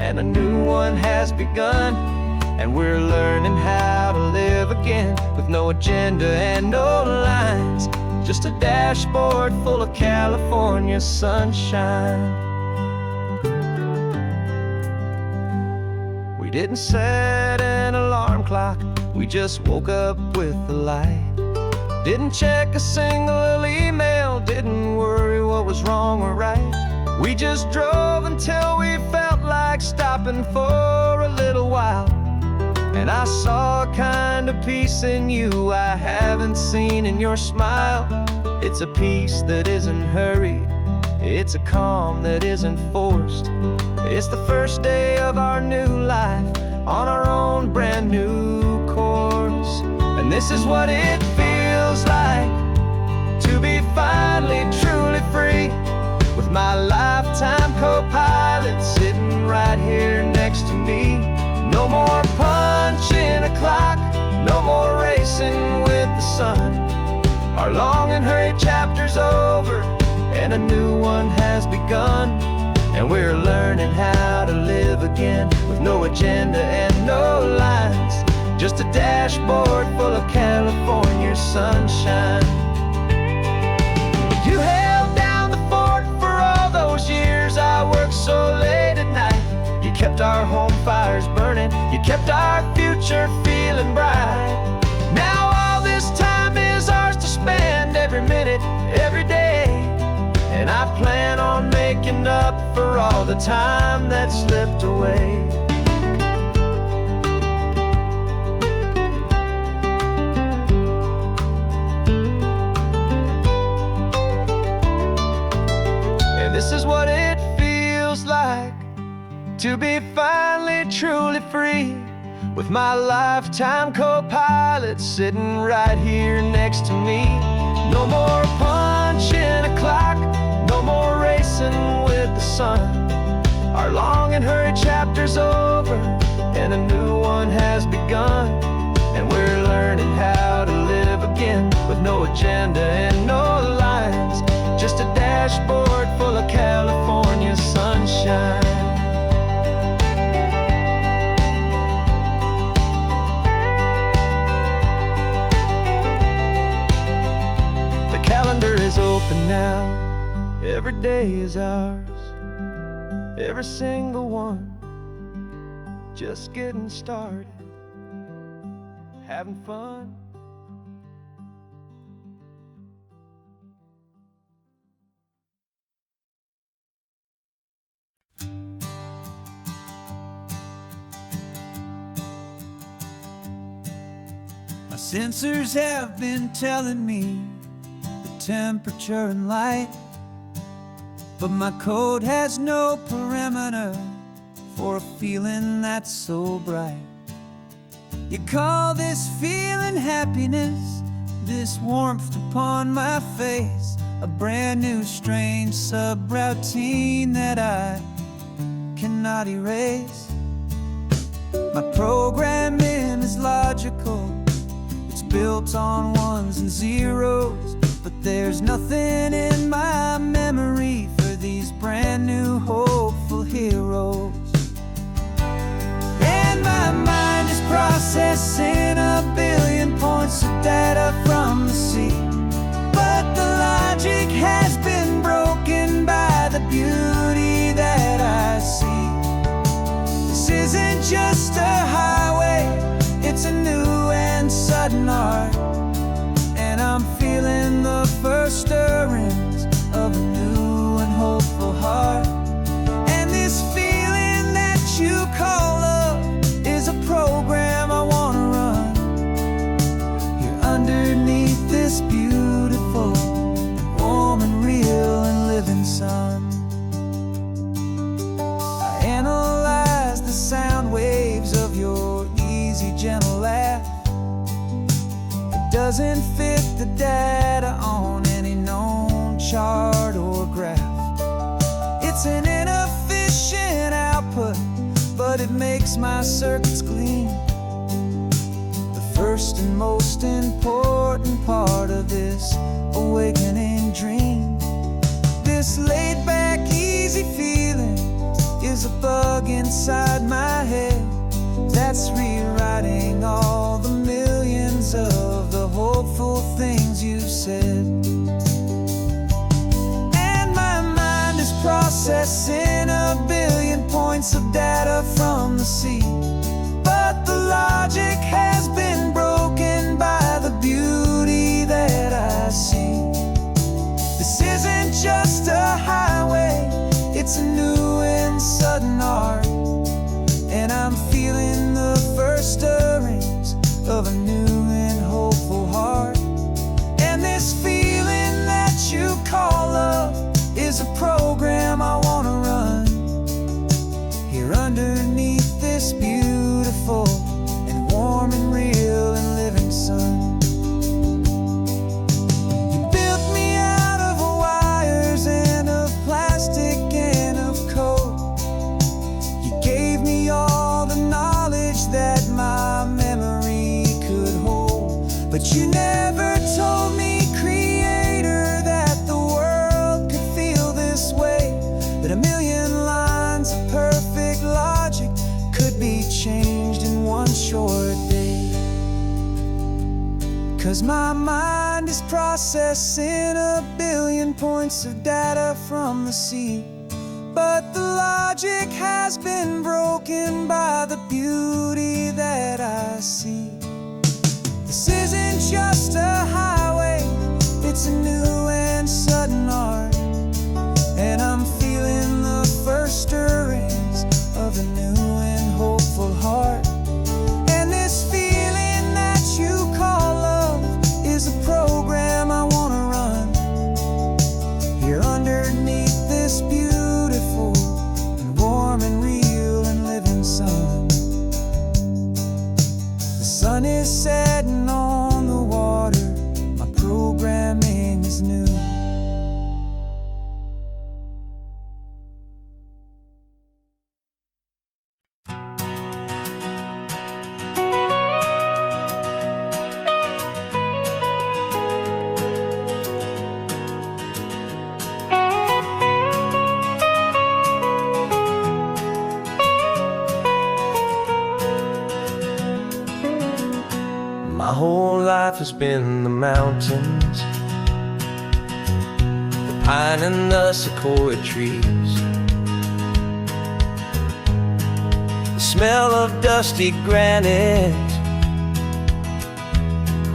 and a new one has begun. And we're learning how to live again, with no agenda and no lines, just a dashboard full of California sunshine. We didn't set an alarm clock, we just woke up with the light. Didn't check a single email, didn't worry what was wrong or right. We just drove until we felt like stopping for a little while. And I saw a kind of peace in you I haven't seen in your smile. It's a peace that isn't hurried, it's a calm that isn't forced. It's the first day of our new life on our own brand new course. And this is what it feels like to be finally truly free, with my lifetime co-pilot sitting right here next to me. No more punching a clock, no more racing with the sun. Our long and hurried chapter's over and a new one has begun. And we're learning how to live again, with no agenda and no lines, just a dashboard full of California sunshine. You held down the fort for all those years I worked so late at night. You kept our home fires burning, you kept our future feeling bright. Now all this time is ours to spend, every minute, every day. And I plan on making up for all the time that slipped away. And this is what it feels like to be finally truly free, with my lifetime co-pilot sitting right here next to me. No more punching a clock, no more racing with the sun. Our long and hurried chapter's over and a new one has begun. And we're learning how to live again, with no agenda and no lines, just a dashboard full of California sunshine. Calendar is open now, every day is ours, every single one, just getting started, having fun. sensors have been telling me the temperature and light, but my code has no parameter for a feeling that's so bright. You call this feeling happiness, this warmth upon my face, a brand new strange subroutine that I cannot erase. My programming is logical, it's built on ones and zeros, but there's nothing in my memory for these brand new hopeful heroes. And my mind is processing a billion points of data from the sea, but the logic has been broken by the beauty that I see. This isn't just a highway, it's a new and sudden art, and I'm feeling the first stirrings of a new and hopeful heart. And this feeling that you call love is a program I wanna run here underneath this beautiful, warm and real and living sun. I analyze the sound waves of your easy, gentle laugh. It doesn't fit the data on any known chart or graph. It's an inefficient output, but it makes my circuits gleam. The first and most important part of this awakening dream. This laid-back, easy feeling is a bug inside my head that's rewriting all the millions of the hopeful things you've said. And my mind is processing a billion points of data from the sea, but the logic has been broken by the beauty that I see. This isn't just a highway, it's a new and sudden art, and I'm feeling the first stirrings of a new and hopeful heart. And this feeling that you call love is a program I wanna run here underneath this beautiful and warm and real and living sun. You built me out of wires and of plastic and of code. You gave me all the knowledge that my memory could hold, but you never told me, Creator, that the world could feel this way, that a million lines of perfect logic could be changed in one short day. 'Cause my mind is processing a billion points of data from the sea, but the logic has been broken by the beauty that I see. This isn't just a highway, it's a new and sudden art, and I'm feeling the first stirrings of a new and hopeful heart. And this feeling that you call love is a program I wanna run here underneath this beautiful and warm and real and living sun. The sun is setting on the water, my programming is new. My whole life has been the mountains, the pine and the sequoia trees, the smell of dusty granite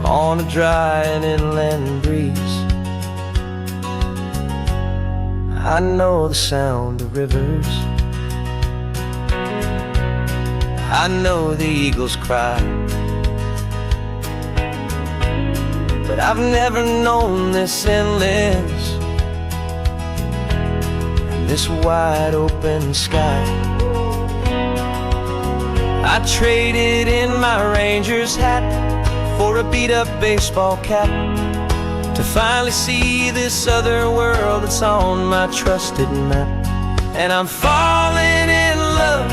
on a dry and inland breeze. I know the sound of rivers, I know the eagles cry, but I've never known this endless, this wide open sky. I traded in my Ranger's hat for a beat-up baseball cap to finally see this other world that's on my trusted map. And I'm falling in love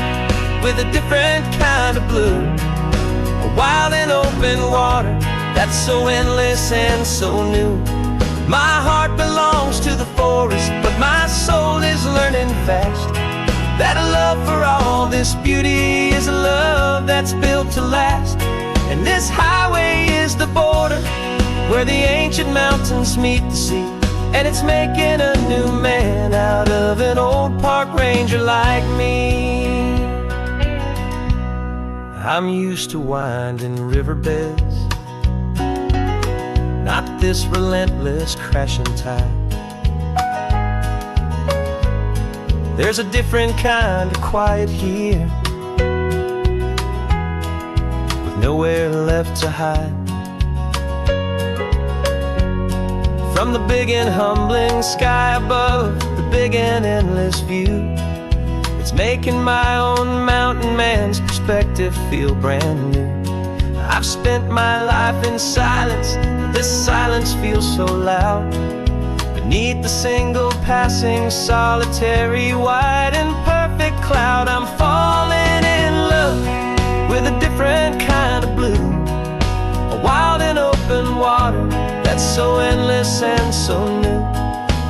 with a different kind of blue, a wild and open water that's so endless and so new. My heart belongs to the forest, but my soul is learning fast that a love for all this beauty is a love that's built to last. And this highway is the border where the ancient mountains meet the sea, and it's making a new man out of an old park ranger like me. I'm used to winding riverbeds, not this relentless crashing tide. There's a different kind of quiet here, with nowhere left to hide. From the big and humbling sky above, the big and endless view, it's making my own mountain man's perspective feel brand new. I've spent my life in silence, this silence feels so loud. Beneath the single passing solitary white and perfect cloud, I'm falling in love with a different kind of blue, a wild and open water that's so endless and so new.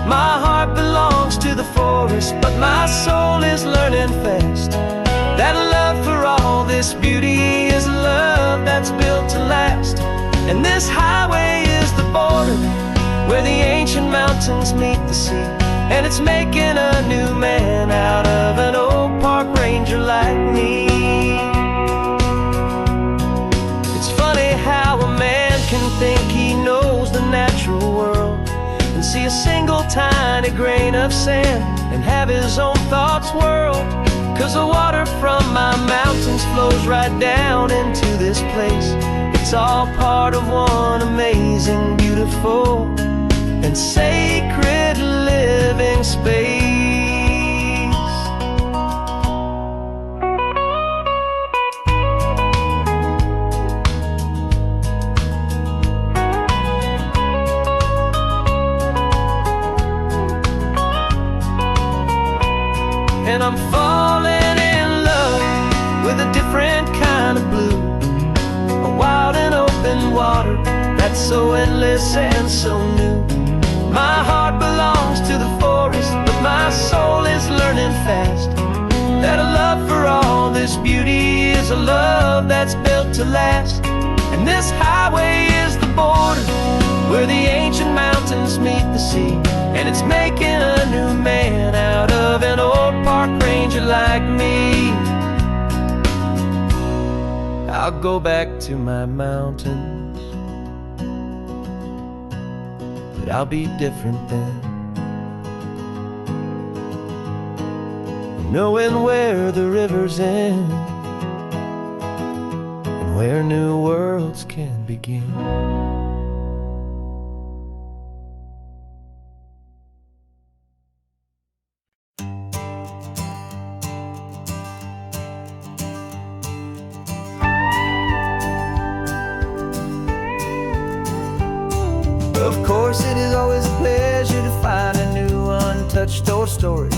My heart belongs to the forest, but my soul is learning fast that a love for all this beauty is a love that's built to last. And this highway is the border where the ancient mountains meet the sea, and it's making a new man out of an old park ranger like me. It's funny how a man can think he knows the natural world and see a single tiny grain of sand and have his own thoughts whirl. 'Cause the water from my mountains flows right down into this place. It's all part of one amazing, beautiful, and sacred living space. And I'm falling in love with a different kind of blue, a wild and open water that's so endless and so new. My heart belongs to the forest, but my soul is learning fast that a love for all this beauty is a love that's built to last. And this highway is the border where the ancient mountains meet the sea, and it's making a new man out of an old park ranger like me. I'll go back to my mountains, but I'll be different then, knowing where the rivers end and where new worlds can begin. Of course, it is always a pleasure to find a new untouched old story.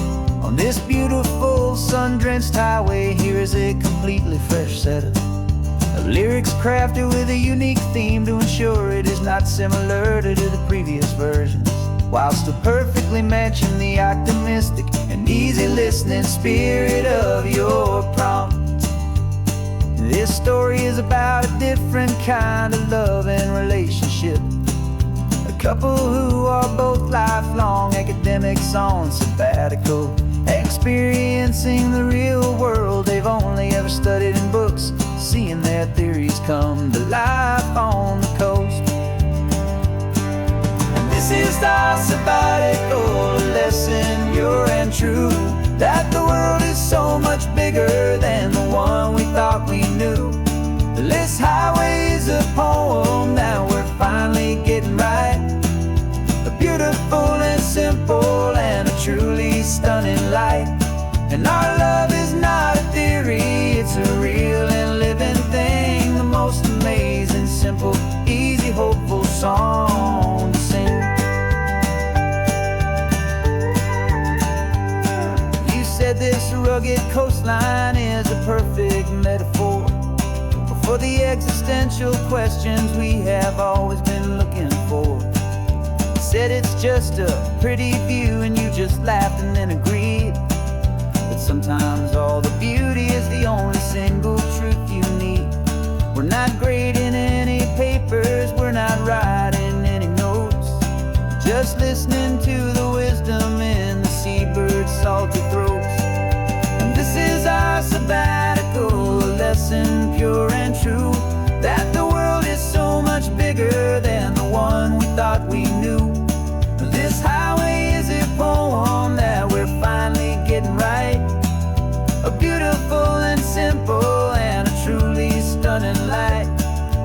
On this beautiful sun-drenched highway, here is a completely fresh set of lyrics crafted with a unique theme to ensure it is not similar to the previous versions, while still perfectly matching the optimistic and easy listening spirit of your prompt. This story is about a different kind of love and relationship. A couple who are both lifelong academics on sabbatical, experiencing the real world they've only ever studied in books, seeing their theories come to life on the coast. And this is our sabbatical lesson, pure and true, that the world is so much bigger than the one we thought we knew. This highway is a poem, now we're finally getting stunning light. And our love is not a theory, it's a real and living thing. The most amazing, simple, easy, hopeful song to sing. You said this rugged coastline is a perfect metaphor for the existential questions we have always been looking for. You said it's just a pretty view, and you just laughed and then agreed. But sometimes all the beauty is the only single truth you need. We're not grading any papers, we're not writing any notes, just listening to the wisdom in the seabird's salty throats. And this is our sabbatical, a lesson pure and true, that the world is so much bigger than the one we thought we knew. This highway is a poem that we're finally getting right, a beautiful and simple and a truly stunning light.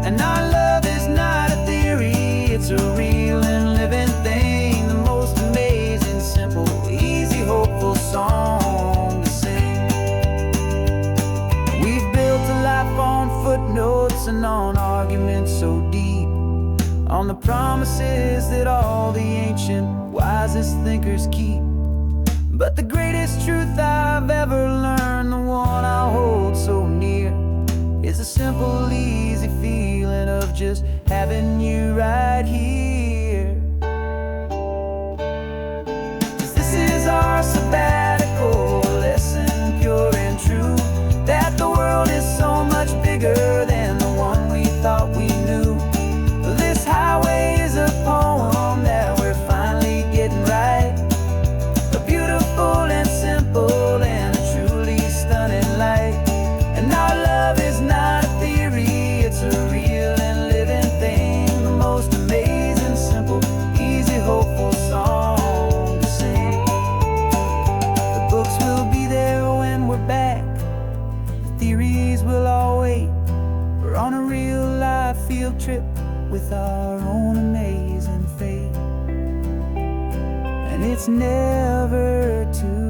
And our love is not a theory, it's a real and living thing. The most amazing, simple, easy, hopeful song to sing. We've built a life on footnotes and on arguments so deep, on the promises that all the ancient wisest thinkers keep. But the greatest truth I've ever learned, the one I hold so near, is a simple, easy feeling of just having you right here. 'Cause this is our sabbatical, lesson pure and true, that the world is so much bigger than the one we thought we knew. This highway is a poem that we're finally getting right, a beautiful and simple and a truly stunning light. And our love is not a theory, it's a real and living thing. The most amazing, simple, easy, hopeful song to sing. The books will be there when we're back, the theories will all wait. We're on a real life field trip with our own amazing fate. And it's never too